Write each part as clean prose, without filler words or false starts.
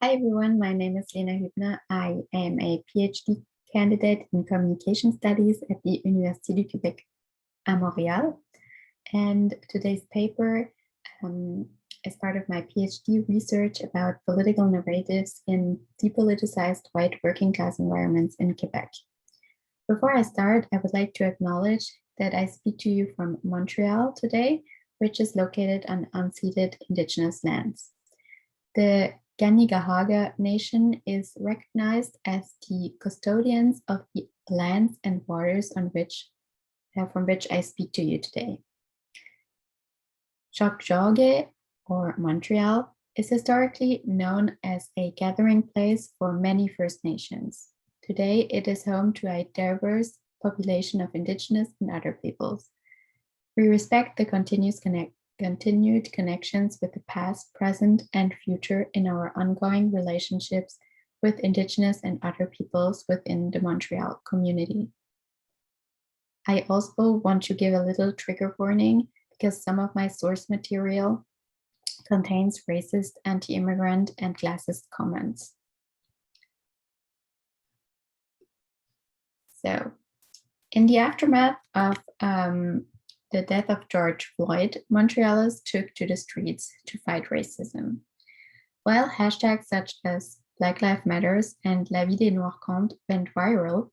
Hi everyone, my name is Lena Hubner. I am a PhD candidate in communication studies at the Université du Québec à Montréal. And today's paper is part of my PhD research about political narratives in depoliticized white working class environments in Quebec. Before I start, I would like to acknowledge that I speak to you from Montreal today, which is located on unceded Indigenous lands. The Kanien'kehá:ka Nation is recognized as the custodians of the lands and waters from which I speak to you today. Choctaw or Montreal is historically known as a gathering place for many First Nations. Today, it is home to a diverse population of Indigenous and other peoples. We respect the continued connections with the past, present, and future in our ongoing relationships with Indigenous and other peoples within the Montreal community. I also want to give a little trigger warning because some of my source material contains racist, anti-immigrant, and classist comments. So, in the aftermath of the death of George Floyd, Montrealers took to the streets to fight racism. While hashtags such as Black Lives Matters and La vie des Noirs compte went viral,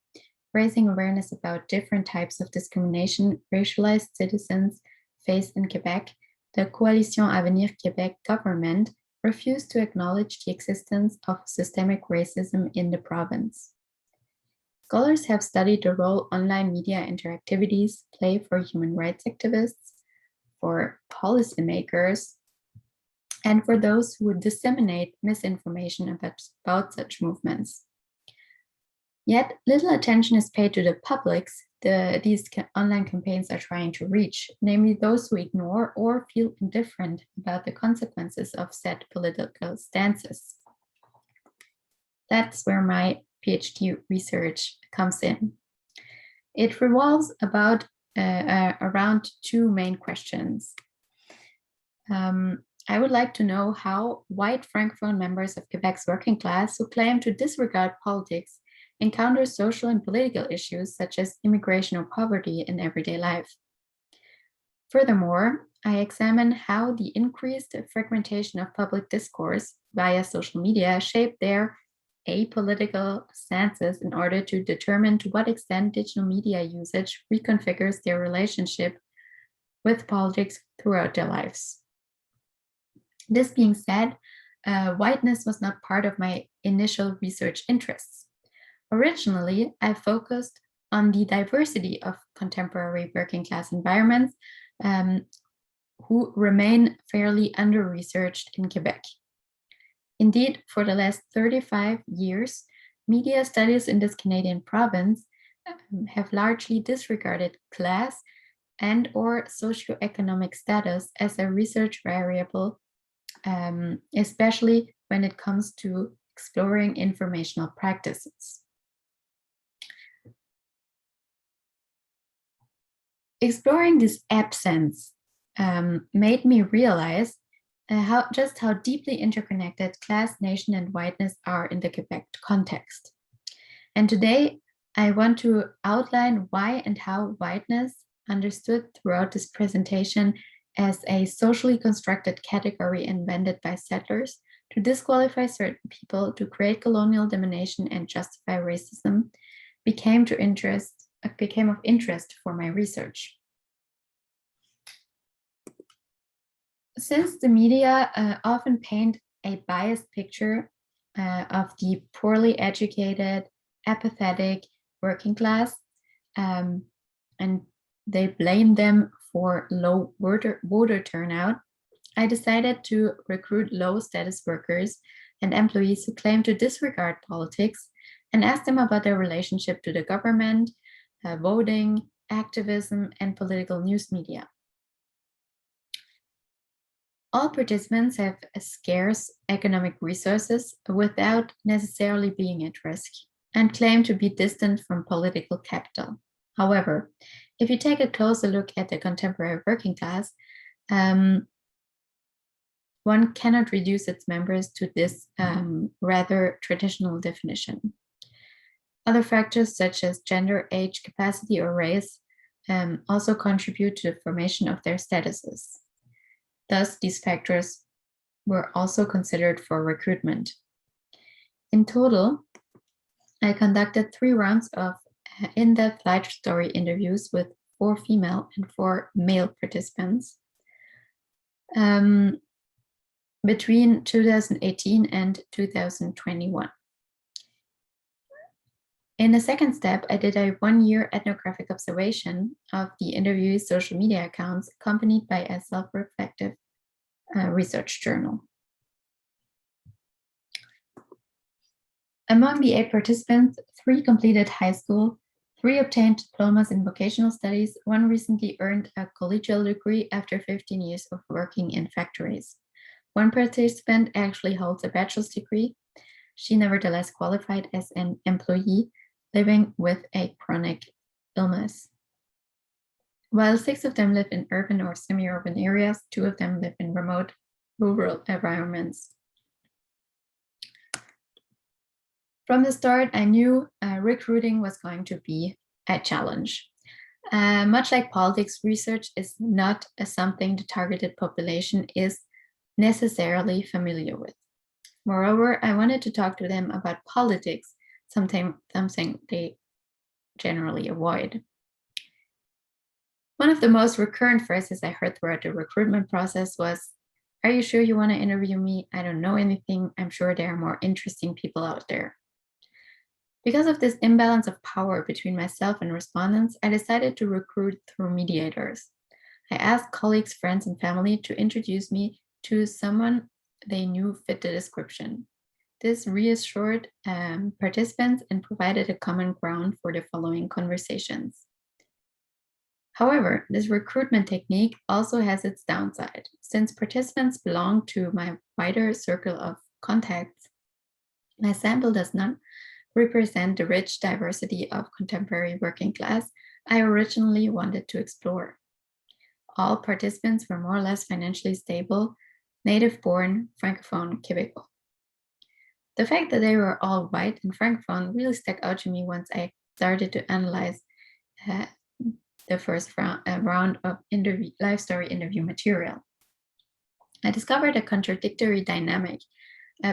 raising awareness about different types of discrimination racialized citizens face in Quebec, the Coalition Avenir Québec government refused to acknowledge the existence of systemic racism in the province. Scholars have studied the role online media interactivities play for human rights activists, for policymakers, and for those who disseminate misinformation about such movements. Yet, little attention is paid to the publics these online campaigns are trying to reach, namely those who ignore or feel indifferent about the consequences of said political stances. That's where my PhD research comes in. It revolves around two main questions. I would like to know how white Francophone members of Quebec's working class who claim to disregard politics encounter social and political issues such as immigration or poverty in everyday life. Furthermore, I examine how the increased fragmentation of public discourse via social media shaped their apolitical stances in order to determine to what extent digital media usage reconfigures their relationship with politics throughout their lives. This being said, whiteness was not part of my initial research interests. Originally, I focused on the diversity of contemporary working class environments who remain fairly under-researched in Quebec. Indeed, for the last 35 years, media studies in this Canadian province have largely disregarded class and or socioeconomic status as a research variable, especially when it comes to exploring informational practices. Exploring this absence made me realize how deeply interconnected class, nation, and whiteness are in the Quebec context. And today, I want to outline why and how whiteness, understood throughout this presentation as a socially constructed category invented by settlers to disqualify certain people, to create colonial domination and justify racism, became of interest for my research. Since the media often paint a biased picture of the poorly educated, apathetic working class, and they blame them for low voter turnout, I decided to recruit low-status workers and employees who claim to disregard politics and ask them about their relationship to the government, voting, activism, and political news media. All participants have scarce economic resources without necessarily being at risk and claim to be distant from political capital. However, if you take a closer look at the contemporary working class, one cannot reduce its members to this rather traditional definition. Other factors such as gender, age, capacity, or race also contribute to the formation of their statuses. Thus, these factors were also considered for recruitment. In total, I conducted 3 rounds of in-depth life story interviews with 4 female and 4 male participants between 2018 and 2021. In the second step, I did a 1-year ethnographic observation of the interviewees' social media accounts, accompanied by a self-reflective research journal. Among the 8 participants, 3 completed high school, 3 obtained diplomas in vocational studies, 1 recently earned a collegiate degree after 15 years of working in factories. 1 participant actually holds a bachelor's degree. She nevertheless qualified as an employee living with a chronic illness. While 6 of them live in urban or semi-urban areas, 2 of them live in remote rural environments. From the start, I knew recruiting was going to be a challenge. Much like politics, research is not something the targeted population is necessarily familiar with. Moreover, I wanted to talk to them about politics, something they generally avoid. One of the most recurrent phrases I heard throughout the recruitment process was, "Are you sure you want to interview me? I don't know anything. I'm sure there are more interesting people out there." Because of this imbalance of power between myself and respondents, I decided to recruit through mediators. I asked colleagues, friends, and family to introduce me to someone they knew fit the description. This reassured participants and provided a common ground for the following conversations. However, this recruitment technique also has its downside. Since participants belong to my wider circle of contacts, my sample does not represent the rich diversity of contemporary working class I originally wanted to explore. All participants were more or less financially stable, native-born, francophone Quebecois. The fact that they were all white and francophone really stuck out to me once I started to analyze the first round of life story interview material. I discovered a contradictory dynamic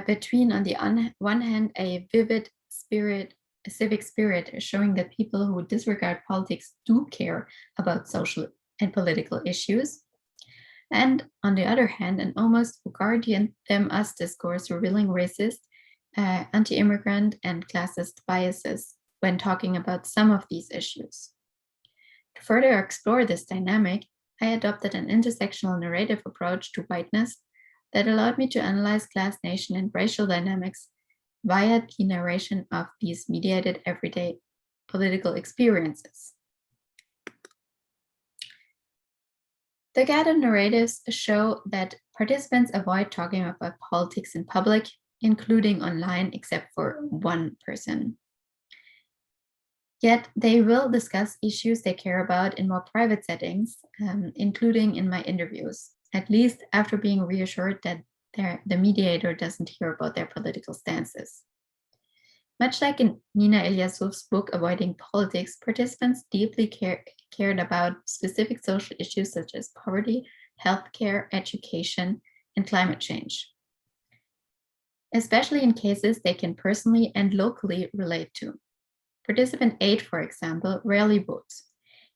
between, on the one hand, a vivid civic spirit showing that people who disregard politics do care about social and political issues, and on the other hand, an almost guardian them-us discourse revealing racist, anti-immigrant, and classist biases when talking about some of these issues. To further explore this dynamic, I adopted an intersectional narrative approach to whiteness that allowed me to analyze class, nation, and racial dynamics via the narration of these mediated everyday political experiences. The gathered narratives show that participants avoid talking about politics in public, including online, except for 1 person. Yet they will discuss issues they care about in more private settings, including in my interviews, at least after being reassured that the mediator doesn't hear about their political stances. Much like in Nina Ilyasov's book, Avoiding Politics, participants deeply cared about specific social issues such as poverty, healthcare, education, and climate change, especially in cases they can personally and locally relate to. Participant 8, for example, rarely votes.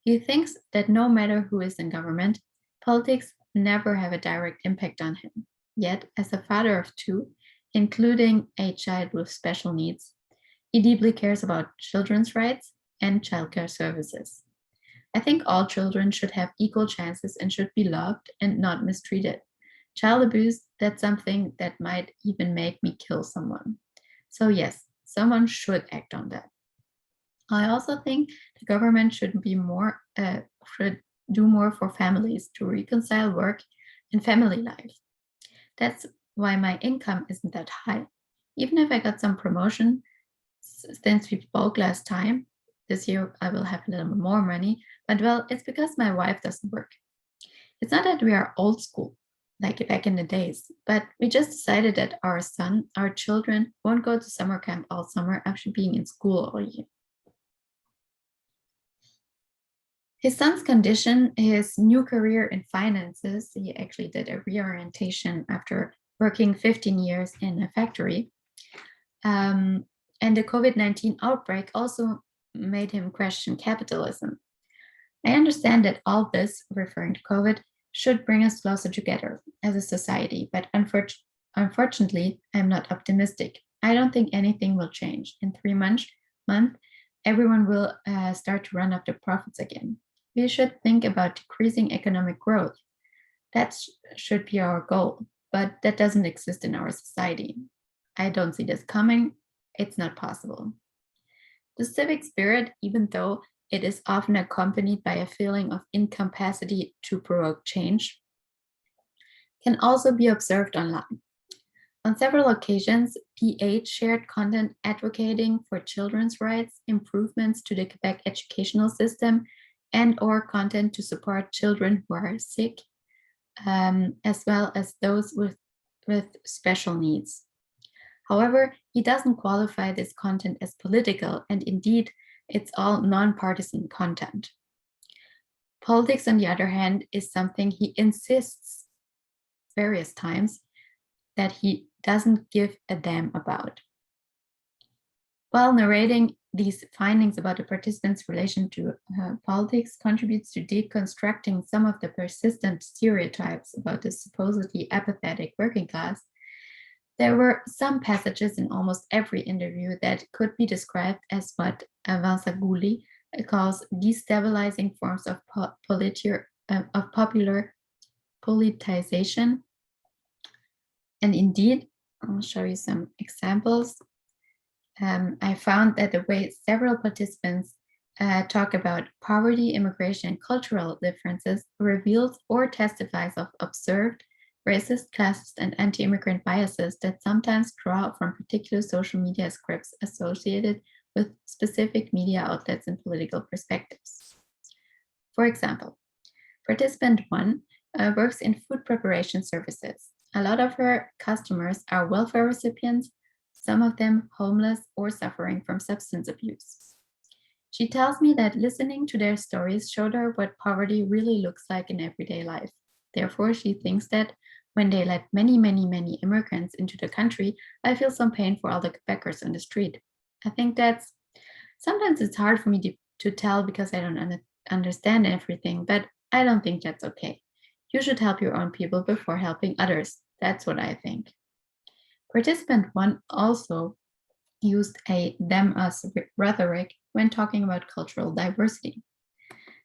He thinks that no matter who is in government, politics never have a direct impact on him. Yet, as a father of 2, including a child with special needs, he deeply cares about children's rights and childcare services. I think all children should have equal chances and should be loved and not mistreated. Child abuse, that's something that might even make me kill someone. So yes, someone should act on that. I also think the government should do more for families to reconcile work and family life. That's why my income isn't that high. Even if I got some promotion, since we spoke last time, this year I will have a little more money, but well, it's because my wife doesn't work. It's not that we are old school. like back in the days. But we just decided that our children, won't go to summer camp all summer after being in school all year. His son's condition, his new career in finances, he actually did a reorientation after working 15 years in a factory. And the COVID-19 outbreak also made him question capitalism. I understand that all this, referring to COVID, should bring us closer together as a society, but unfortunately, I'm not optimistic. I don't think anything will change. In 3 months, everyone will start to run up the profits again. We should think about decreasing economic growth. That should be our goal, but that doesn't exist in our society. I don't see this coming. It's not possible. The civic spirit, even though it is often accompanied by a feeling of incapacity to provoke change, can also be observed online. On several occasions, PH shared content advocating for children's rights, improvements to the Quebec educational system, and/or content to support children who are sick, as well as those with special needs. However, he doesn't qualify this content as political, and indeed, it's all non-partisan content. Politics, on the other hand, is something he insists various times that he doesn't give a damn about. While narrating these findings about the participants' relation to politics contributes to deconstructing some of the persistent stereotypes about the supposedly apathetic working class, there were some passages in almost every interview that could be described as what Vincent Goulet calls destabilizing forms of popular politicization. And indeed, I'll show you some examples. I found that the way several participants talk about poverty, immigration, and cultural differences reveals or testifies of observed racist, classist, and anti-immigrant biases that sometimes draw from particular social media scripts associated with specific media outlets and political perspectives. For example, participant 1 works in food preparation services. A lot of her customers are welfare recipients, some of them homeless or suffering from substance abuse. She tells me that listening to their stories showed her what poverty really looks like in everyday life. Therefore, she thinks that when they let many immigrants into the country, I feel some pain for all the Quebecers on the street. I think sometimes it's hard for me to tell because I don't understand everything, but I don't think that's okay. You should help your own people before helping others. That's what I think. Participant 1 also used a them-us rhetoric when talking about cultural diversity.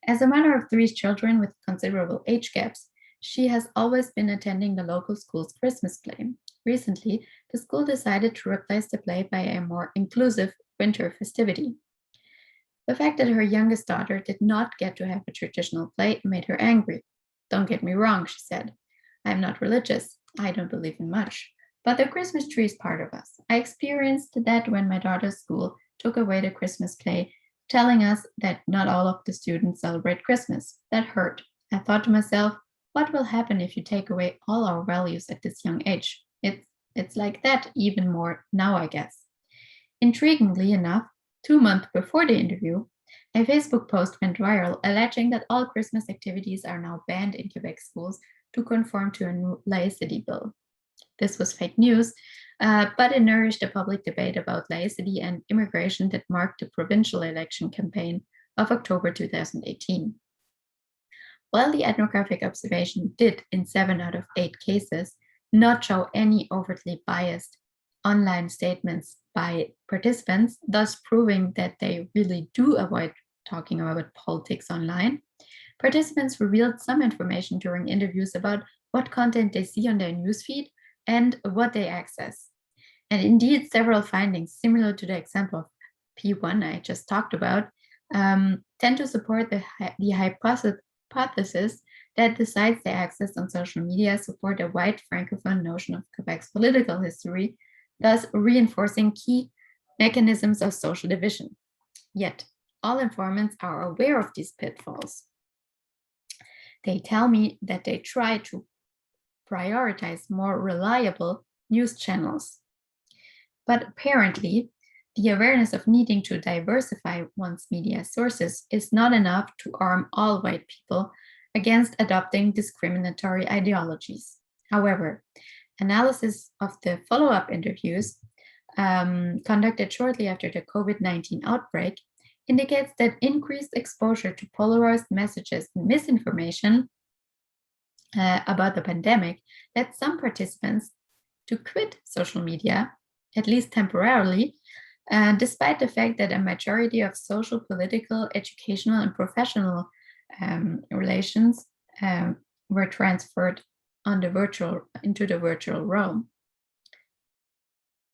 As a mother of 3 children with considerable age gaps, she has always been attending the local school's Christmas play. Recently, the school decided to replace the play by a more inclusive winter festivity. The fact that her youngest daughter did not get to have a traditional play made her angry. Don't get me wrong, she said. I'm not religious. I don't believe in much. But the Christmas tree is part of us. I experienced that when my daughter's school took away the Christmas play, telling us that not all of the students celebrate Christmas. That hurt. I thought to myself, what will happen if you take away all our values at this young age? It's like that even more now, I guess. Intriguingly enough, 2 months before the interview, a Facebook post went viral alleging that all Christmas activities are now banned in Quebec schools to conform to a new laicity bill. This was fake news, but it nourished a public debate about laicity and immigration that marked the provincial election campaign of October 2018. While the ethnographic observation did, in 7 out of 8 cases, not show any overtly biased online statements by participants, thus proving that they really do avoid talking about politics online, participants revealed some information during interviews about what content they see on their newsfeed and what they access. And indeed, several findings, similar to the example of P1 I just talked about, tend to support the hypothesis that the sites they access on social media support a white francophone notion of Quebec's political history, thus reinforcing key mechanisms of social division. Yet, all informants are aware of these pitfalls. They tell me that they try to prioritize more reliable news channels. But apparently, the awareness of needing to diversify one's media sources is not enough to arm all white people against adopting discriminatory ideologies. However, analysis of the follow-up interviews conducted shortly after the COVID-19 outbreak indicates that increased exposure to polarized messages and misinformation about the pandemic led some participants to quit social media, at least temporarily, despite the fact that a majority of social, political, educational, and professional relations were transferred into the virtual realm.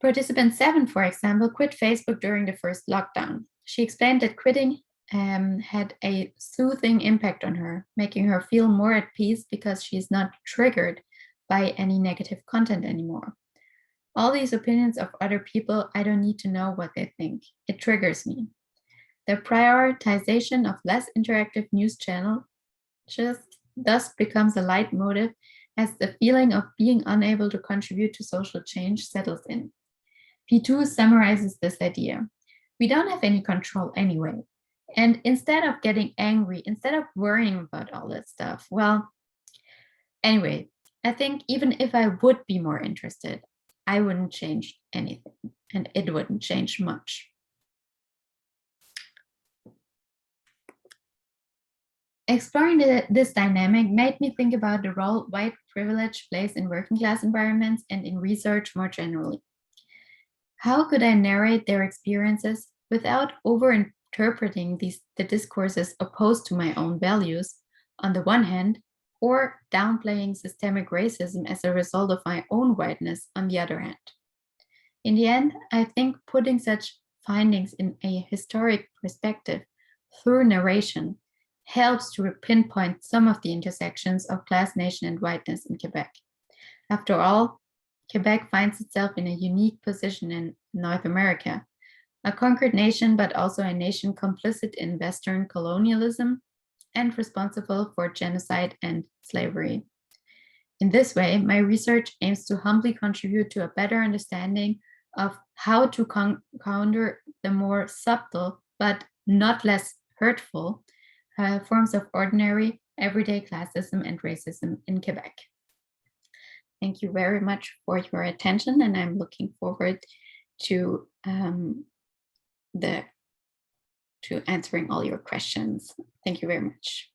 Participant 7, for example, quit Facebook during the first lockdown. She explained that quitting had a soothing impact on her, making her feel more at peace because she is not triggered by any negative content anymore. All these opinions of other people, I don't need to know what they think. It triggers me. The prioritization of less interactive news channels thus becomes a leitmotif as the feeling of being unable to contribute to social change settles in. P2 summarizes this idea. We don't have any control anyway. And instead of getting angry, instead of worrying about all that stuff, well, anyway, I think even if I would be more interested, I wouldn't change anything, and it wouldn't change much. Exploring this dynamic made me think about the role white privilege plays in working class environments and in research more generally. How could I narrate their experiences without over-interpreting the discourses opposed to my own values on the one hand, or downplaying systemic racism as a result of my own whiteness on the other hand? In the end, I think putting such findings in a historic perspective through narration helps to pinpoint some of the intersections of class, nation, and whiteness in Quebec. After all, Quebec finds itself in a unique position in North America, a conquered nation, but also a nation complicit in Western colonialism and responsible for genocide and slavery. In this way, my research aims to humbly contribute to a better understanding of how to counter the more subtle but not less hurtful forms of ordinary, everyday classism and racism in Quebec. Thank you very much for your attention, and I'm looking forward to answering all your questions. Thank you very much.